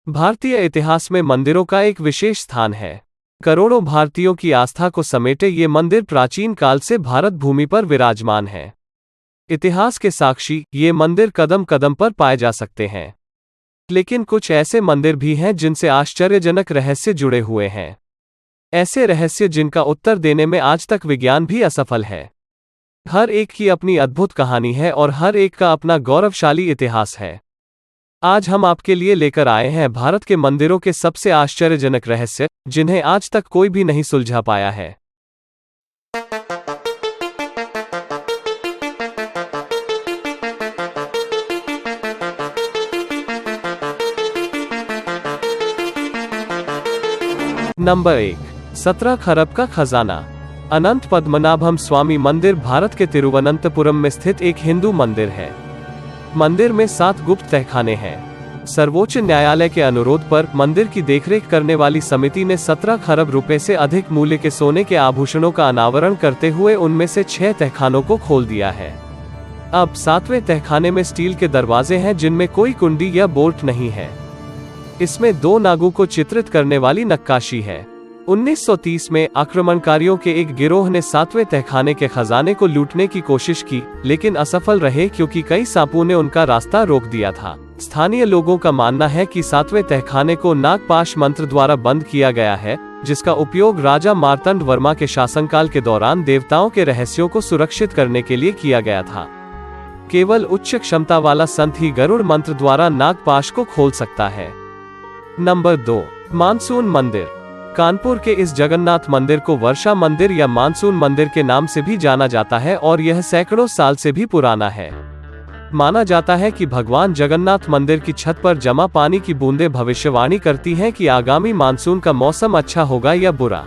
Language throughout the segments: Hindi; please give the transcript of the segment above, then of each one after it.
भारतीय इतिहास में मंदिरों का एक विशेष स्थान है। करोड़ों भारतीयों की आस्था को समेटे ये मंदिर प्राचीन काल से भारत भूमि पर विराजमान है। इतिहास के साक्षी ये मंदिर कदम कदम पर पाए जा सकते हैं। लेकिन कुछ ऐसे मंदिर भी हैं जिनसे आश्चर्यजनक रहस्य जुड़े हुए हैं। ऐसे रहस्य जिनका उत्तर देने में आज तक विज्ञान भी असफल है। हर एक की अपनी अद्भुत कहानी है और हर एक का अपना गौरवशाली इतिहास है। आज हम आपके लिए लेकर आए हैं भारत के मंदिरों के सबसे आश्चर्यजनक रहस्य, जिन्हें आज तक कोई भी नहीं सुलझा पाया है। नंबर 1, 17 खरब का खजाना। अनंत पद्मनाभम स्वामी मंदिर भारत के तिरुवनंतपुरम में स्थित एक हिंदू मंदिर है। मंदिर में 7 गुप्त तहखाने हैं। सर्वोच्च न्यायालय के अनुरोध पर मंदिर की देखरेख करने वाली समिति ने 17 खरब रुपए से अधिक मूल्य के सोने के आभूषणों का अनावरण करते हुए उनमें से 6 तहखानों को खोल दिया है। अब 7वें तहखाने में स्टील के दरवाजे हैं जिनमें कोई कुंडी या बोल्ट नहीं है। इसमें 2 नागों को चित्रित करने वाली नक्काशी है। 1930 में आक्रमणकारियों के एक गिरोह ने 7वें तहखाने के खजाने को लूटने की कोशिश की, लेकिन असफल रहे क्योंकि कई सांपों ने उनका रास्ता रोक दिया था। स्थानीय लोगों का मानना है कि 7वें तहखाने को नागपाश मंत्र द्वारा बंद किया गया है, जिसका उपयोग राजा मार्तंड वर्मा के शासनकाल के दौरान देवताओं के रहस्यों को सुरक्षित करने के लिए किया गया था। केवल उच्च क्षमता वाला संत ही गरुड़ मंत्र द्वारा नागपाश को खोल सकता है। नंबर 2, मानसून मंदिर। कानपुर के इस जगन्नाथ मंदिर को वर्षा मंदिर या मानसून मंदिर के नाम से भी जाना जाता है और यह सैकड़ों साल से भी पुराना है। माना जाता है कि भगवान जगन्नाथ मंदिर की छत पर जमा पानी की बूंदें भविष्यवाणी करती हैं कि आगामी मानसून का मौसम अच्छा होगा या बुरा।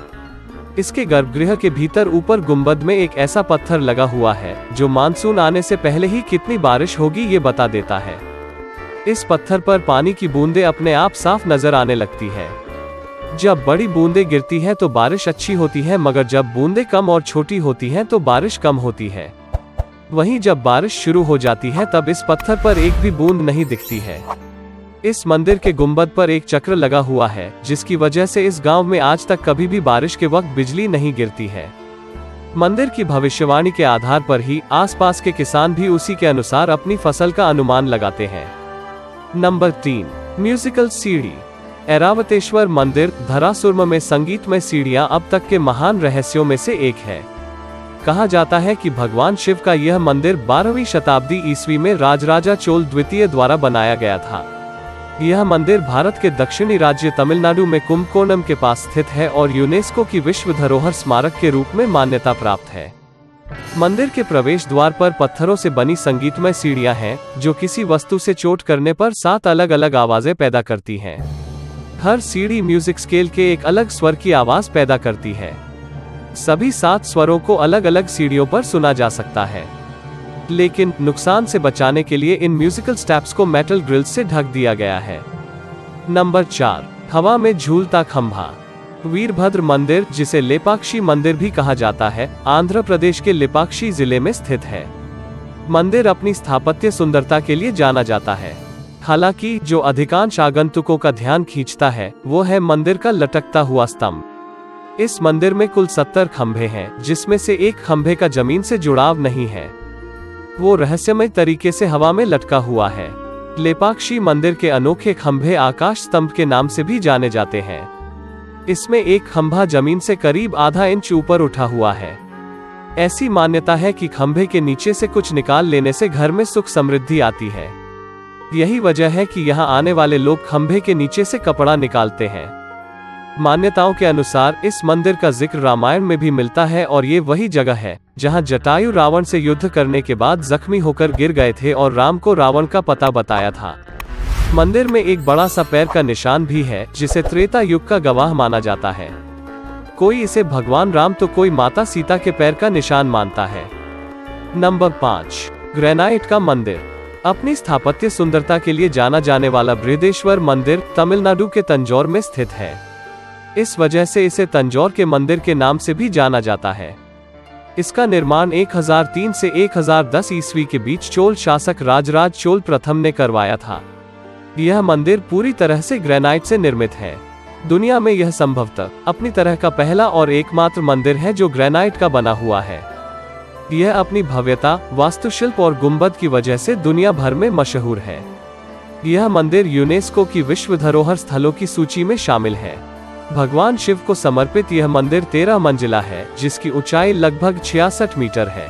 इसके गर्भगृह के भीतर ऊपर गुंबद में एक ऐसा पत्थर लगा हुआ है जो मानसून आने से पहले ही कितनी बारिश होगी ये बता देता है। इस पत्थर पर पानी की बूंदें अपने आप साफ नजर आने लगती है। जब बड़ी बूंदें गिरती हैं तो बारिश अच्छी होती है, मगर जब बूंदें कम और छोटी होती हैं तो बारिश कम होती है। वहीं जब बारिश शुरू हो जाती है तब इस पत्थर पर एक भी बूंद नहीं दिखती है। इस मंदिर के गुंबद पर एक चक्र लगा हुआ है, जिसकी वजह से इस गांव में आज तक कभी भी बारिश के वक्त बिजली नहीं गिरती है। मंदिर की भविष्यवाणी के आधार पर ही आसपास के किसान भी उसी के अनुसार अपनी फसल का अनुमान लगाते हैं। नंबर 3, म्यूजिकल सीढ़ी। ऐरावतेश्वर मंदिर धरासुर्म में संगीतमय सीढ़ियां अब तक के महान रहस्यों में से एक है। कहा जाता है कि भगवान शिव का यह मंदिर 12वीं शताब्दी ईस्वी में राजराजा चोल द्वितीय द्वारा बनाया गया था। यह मंदिर भारत के दक्षिणी राज्य तमिलनाडु में कुंभकोणम के पास स्थित है और यूनेस्को की विश्व धरोहर स्मारक के रूप में मान्यता प्राप्त है। मंदिर के प्रवेश द्वार पर पत्थरों से बनी संगीतमय सीढ़ियां हैं, जो किसी वस्तु से चोट करने पर 7 अलग अलग आवाजें पैदा करती हैं। हर सीढ़ी म्यूजिक स्केल के एक अलग स्वर की आवाज पैदा करती है। सभी 7 स्वरों को अलग अलग सीढ़ियों पर सुना जा सकता है, लेकिन नुकसान से बचाने के लिए इन म्यूजिकल स्टेप्स को मेटल ग्रिल्स से ढक दिया गया है। नंबर 4, हवा में झूलता खंभा। वीरभद्र मंदिर, जिसे लेपाक्षी मंदिर भी कहा जाता है, आंध्र प्रदेश के लेपाक्षी जिले में स्थित है। मंदिर अपनी स्थापत्य सुंदरता के लिए जाना जाता है। हालांकि जो अधिकांश आगंतुकों का ध्यान खींचता है वो है मंदिर का लटकता हुआ स्तंभ। इस मंदिर में कुल 70 खंभे हैं, जिसमें से एक खंभे का जमीन से जुड़ाव नहीं है। वो रहस्यमय तरीके से हवा में लटका हुआ है। लेपाक्षी मंदिर के अनोखे खंभे आकाश स्तंभ के नाम से भी जाने जाते हैं। इसमें एक खंभा जमीन से करीब आधा इंच ऊपर उठा हुआ है। ऐसी मान्यता है कि खंभे के नीचे से कुछ निकाल लेने से घर में सुख समृद्धि आती है। यही वजह है कि यहाँ आने वाले लोग खंभे के नीचे से कपड़ा निकालते हैं। मान्यताओं के अनुसार इस मंदिर का जिक्र रामायण में भी मिलता है और ये वही जगह है जहाँ जटायु रावण से युद्ध करने के बाद जख्मी होकर गिर गए थे और राम को रावण का पता बताया था। मंदिर में एक बड़ा सा पैर का निशान भी है, जिसे त्रेता युग का गवाह माना जाता है। कोई इसे भगवान राम तो कोई माता सीता के पैर का निशान मानता है। नंबर 5, ग्रेनाइट का मंदिर। अपनी स्थापत्य सुंदरता के लिए जाना जाने वाला बृहदेश्वर मंदिर तमिलनाडु के तंजौर में स्थित है। इस वजह से इसे तंजौर के मंदिर के नाम से भी जाना जाता है। इसका निर्माण 1003 से 1010 ईस्वी के बीच चोल शासक राजराज चोल प्रथम ने करवाया था। यह मंदिर पूरी तरह से ग्रेनाइट से निर्मित है। दुनिया में यह संभवतः अपनी तरह का पहला और एकमात्र मंदिर है जो ग्रेनाइट का बना हुआ है। यह अपनी भव्यता, वास्तुशिल्प और गुंबद की वजह से दुनिया भर में मशहूर है। यह मंदिर यूनेस्को की विश्व धरोहर स्थलों की सूची में शामिल है। भगवान शिव को समर्पित यह मंदिर 13 मंजिला है, जिसकी ऊंचाई लगभग 66 मीटर है।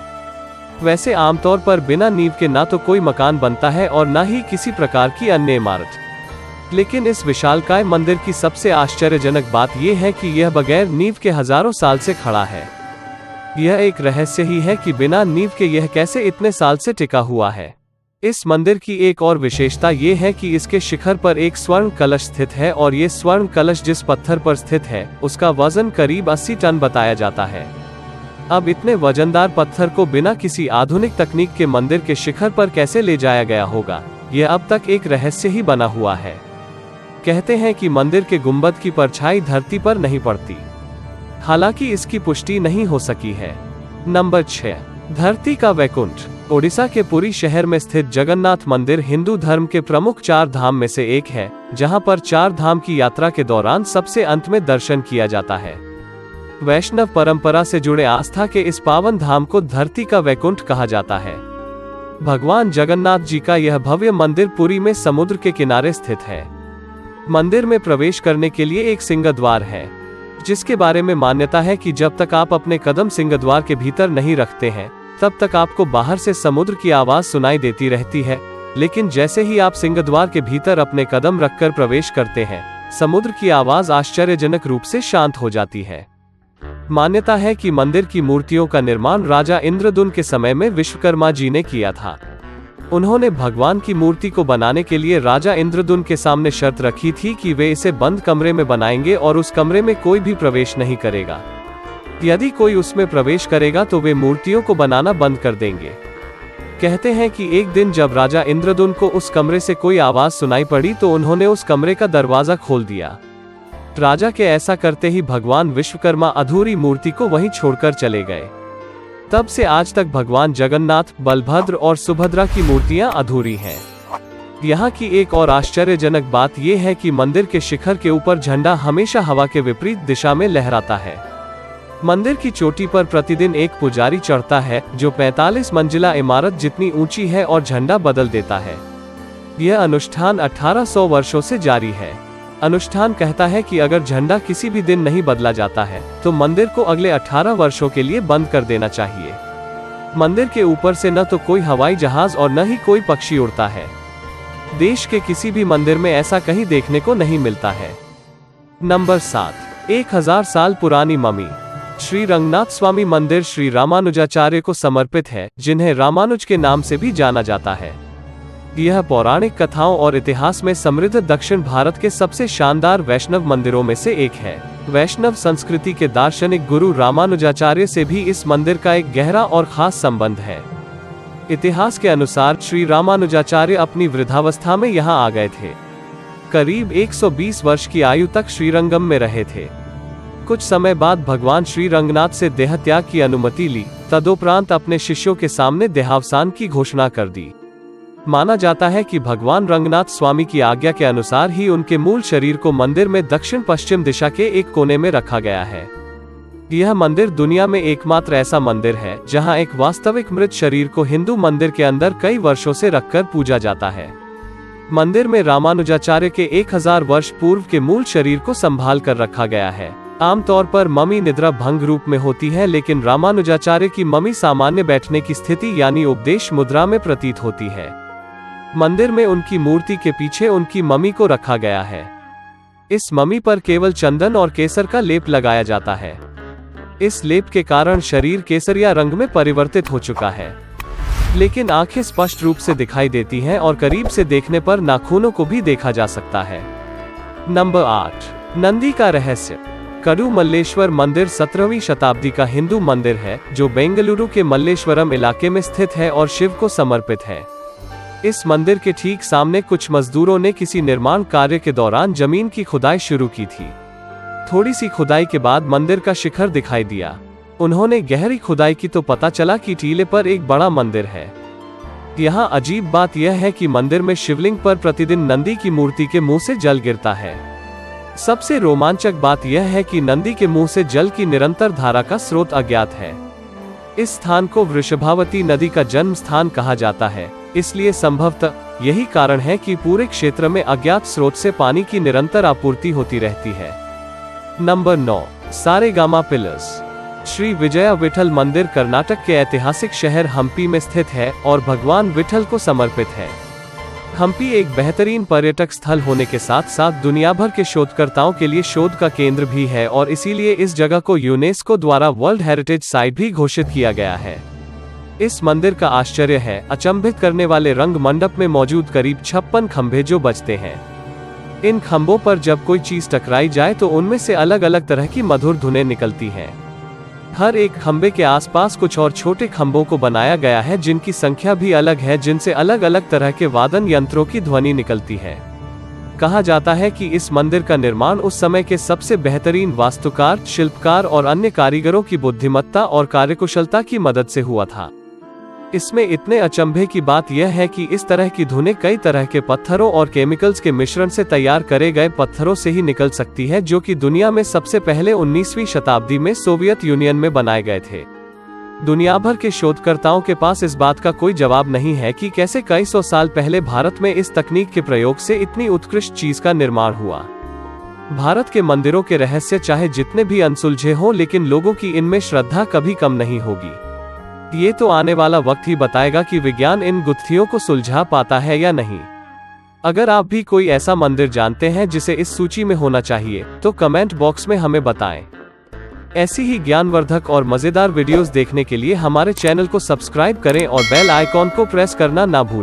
वैसे आमतौर पर बिना नींव के ना तो कोई मकान बनता है और ना ही किसी प्रकार की अन्य इमारत, लेकिन इस विशालकाय मंदिर की सबसे आश्चर्यजनक बात यह है कि यह बगैर नींव के हजारों साल से खड़ा है। यह एक रहस्य ही है कि बिना नींव के यह कैसे इतने साल से टिका हुआ है। इस मंदिर की एक और विशेषता ये है कि इसके शिखर पर एक स्वर्ण कलश स्थित है और ये स्वर्ण कलश जिस पत्थर पर स्थित है उसका वजन करीब 80 टन बताया जाता है। अब इतने वजनदार पत्थर को बिना किसी आधुनिक तकनीक के मंदिर के शिखर पर कैसे ले जाया गया होगा, यह अब तक एक रहस्य ही बना हुआ है। कहते हैं कि मंदिर के गुंबद की परछाई धरती पर नहीं पड़ती, हालांकि इसकी पुष्टि नहीं हो सकी है। नंबर 6, धरती का वैकुंठ। ओडिशा के पुरी शहर में स्थित जगन्नाथ मंदिर हिंदू धर्म के प्रमुख 4 धाम में से एक है, जहां पर 4 धाम की यात्रा के दौरान सबसे अंत में दर्शन किया जाता है। वैष्णव परंपरा से जुड़े आस्था के इस पावन धाम को धरती का वैकुंठ कहा जाता है। भगवान जगन्नाथ जी का यह भव्य मंदिर पुरी में समुद्र के किनारे स्थित है। मंदिर में प्रवेश करने के लिए एक सिंहद्वार है, जिसके बारे में मान्यता है कि जब तक आप अपने कदम सिंहद्वार के भीतर नहीं रखते हैं तब तक आपको बाहर से समुद्र की आवाज सुनाई देती रहती है, लेकिन जैसे ही आप सिंहद्वार के भीतर अपने कदम रखकर प्रवेश करते हैं, समुद्र की आवाज आश्चर्यजनक रूप से शांत हो जाती है। मान्यता है कि मंदिर की मूर्तियों का निर्माण राजा इंद्रदुम्न के समय में विश्वकर्मा जी ने किया था। उन्होंने भगवान की मूर्ति को बनाने के लिए राजा इंद्रदुम्न के सामने शर्त रखी थी कि वे इसे बंद कमरे में बनाएंगे और उस कमरे में कोई भी प्रवेश नहीं करेगा। यदि कोई उसमें प्रवेश करेगा तो वे मूर्तियों को बनाना बंद कर देंगे। कहते हैं कि एक दिन जब राजा इंद्रदुम्न को उस कमरे से कोई आवाज सुनाई पड़ी तो उन्होंने उस कमरे का दरवाजा खोल दिया। राजा के ऐसा करते ही भगवान विश्वकर्मा अधूरी मूर्ति को वहीं छोड़कर चले गए। तब से आज तक भगवान जगन्नाथ, बलभद्र और सुभद्रा की मूर्तियां अधूरी हैं। यहाँ की एक और आश्चर्यजनक बात यह है कि मंदिर के शिखर के ऊपर झंडा हमेशा हवा के विपरीत दिशा में लहराता है। मंदिर की चोटी पर प्रतिदिन एक पुजारी चढ़ता है, जो 45 मंजिला इमारत जितनी ऊंची है और झंडा बदल देता है। यह अनुष्ठान 1800 वर्षों से जारी है। अनुष्ठान कहता है कि अगर झंडा किसी भी दिन नहीं बदला जाता है तो मंदिर को अगले 18 वर्षों के लिए बंद कर देना चाहिए। मंदिर के ऊपर से न तो कोई हवाई जहाज और न ही कोई पक्षी उड़ता है। देश के किसी भी मंदिर में ऐसा कहीं देखने को नहीं मिलता है। नंबर 7, 1000 साल पुरानी मम्मी। श्री रंगनाथ स्वामी मंदिर श्री रामानुजाचार्य को समर्पित है, जिन्हें रामानुज के नाम से भी जाना जाता है। यह पौराणिक कथाओं और इतिहास में समृद्ध दक्षिण भारत के सबसे शानदार वैष्णव मंदिरों में से एक है। वैष्णव संस्कृति के दार्शनिक गुरु रामानुजाचार्य से भी इस मंदिर का एक गहरा और खास संबंध है। इतिहास के अनुसार श्री रामानुजाचार्य अपनी वृद्धावस्था में यहाँ आ गए थे। करीब 120 वर्ष की आयु तक श्रीरंगम में रहे थे। कुछ समय बाद भगवान श्री रंगनाथ से देहत्याग की अनुमति ली, तदोपरांत अपने शिष्यों के सामने देहावसान की घोषणा कर दी। माना जाता है कि भगवान रंगनाथ स्वामी की आज्ञा के अनुसार ही उनके मूल शरीर को मंदिर में दक्षिण पश्चिम दिशा के एक कोने में रखा गया है। यह मंदिर दुनिया में एकमात्र ऐसा मंदिर है जहां एक वास्तविक मृत शरीर को हिंदू मंदिर के अंदर कई वर्षों से रखकर पूजा जाता है। मंदिर में रामानुजाचार्य के 1000 वर्ष पूर्व के मूल शरीर को संभाल कर रखा गया है। आमतौर पर मम्मी निद्रा भंग रूप में होती है, लेकिन रामानुजाचार्य की मम्मी सामान्य बैठने की स्थिति यानी उपदेश मुद्रा में प्रतीत होती है। मंदिर में उनकी मूर्ति के पीछे उनकी मम्मी को रखा गया है। इस मम्मी पर केवल चंदन और केसर का लेप लगाया जाता है। इस लेप के कारण शरीर केसरिया रंग में परिवर्तित हो चुका है, लेकिन आंखें स्पष्ट रूप से दिखाई देती हैं और करीब से देखने पर नाखूनों को भी देखा जा सकता है। नंबर 8, नंदी का रहस्य। कड़ू मल्लेश्वर मंदिर 17वीं शताब्दी का हिंदू मंदिर है, जो बेंगलुरु के मल्लेश्वरम इलाके में स्थित है और शिव को समर्पित है। इस मंदिर के ठीक सामने कुछ मजदूरों ने किसी निर्माण कार्य के दौरान जमीन की खुदाई शुरू की थी। थोड़ी सी खुदाई के बाद मंदिर का शिखर दिखाई दिया। उन्होंने गहरी खुदाई की तो पता चला कि टीले पर एक बड़ा मंदिर है। यहाँ अजीब बात यह है कि मंदिर में शिवलिंग पर प्रतिदिन नंदी की मूर्ति के मुंह से जल गिरता है। सबसे रोमांचक बात यह है कि नंदी के मुंह से जल की निरंतर धारा का स्रोत अज्ञात है। इस स्थान को वृषभावती नदी का जन्म स्थान कहा जाता है, इसलिए संभवतः यही कारण है कि पूरे क्षेत्र में अज्ञात स्रोत से पानी की निरंतर आपूर्ति होती रहती है। नंबर 9, सारेगामा पिलर्स। श्री विजया विठल मंदिर कर्नाटक के ऐतिहासिक शहर हम्पी में स्थित है और भगवान विठल को समर्पित है। हम्पी एक बेहतरीन पर्यटक स्थल होने के साथ साथ दुनिया भर के शोधकर्ताओं के लिए शोध का केंद्र भी है और इसीलिए इस जगह को यूनेस्को द्वारा वर्ल्ड हेरिटेज साइट भी घोषित किया गया है। इस मंदिर का आश्चर्य है अचंभित करने वाले रंग मंडप में मौजूद करीब 56 खंभे जो बजते हैं। इन खंभों पर जब कोई चीज टकराई जाए तो उनमें से अलग अलग तरह की मधुर धुनें निकलती हैं। हर एक खंभे के आसपास कुछ और छोटे खंभों को बनाया गया है जिनकी संख्या भी अलग है, जिनसे अलग अलग तरह के वादन यंत्रों की ध्वनि निकलती है। कहा जाता है कि इस मंदिर का निर्माण उस समय के सबसे बेहतरीन वास्तुकार, शिल्पकार और अन्य कारीगरों की बुद्धिमत्ता और कार्यकुशलता की मदद से हुआ था। इसमें इतने अचंभे की बात यह है कि इस तरह की धुनें कई तरह के पत्थरों और केमिकल्स के मिश्रण से तैयार करे गए पत्थरों से ही निकल सकती है, जो कि दुनिया में सबसे पहले 19वीं शताब्दी में सोवियत यूनियन में बनाए गए थे। दुनिया भर के शोधकर्ताओं के पास इस बात का कोई जवाब नहीं है कि कैसे कई सौ साल पहले भारत में इस तकनीक के प्रयोग से इतनी उत्कृष्ट चीज का निर्माण हुआ। भारत के मंदिरों के रहस्य चाहे जितने भी अनसुलझे हों, लेकिन लोगों की इनमें श्रद्धा कभी कम नहीं होगी। ये तो आने वाला वक्त ही बताएगा कि विज्ञान इन गुत्थियों को सुलझा पाता है या नहीं। अगर आप भी कोई ऐसा मंदिर जानते हैं जिसे इस सूची में होना चाहिए तो कमेंट बॉक्स में हमें बताएं। ऐसी ही ज्ञानवर्धक और मजेदार वीडियोस देखने के लिए हमारे चैनल को सब्सक्राइब करें और बेल आइकॉन को प्रेस करना ना भूलें।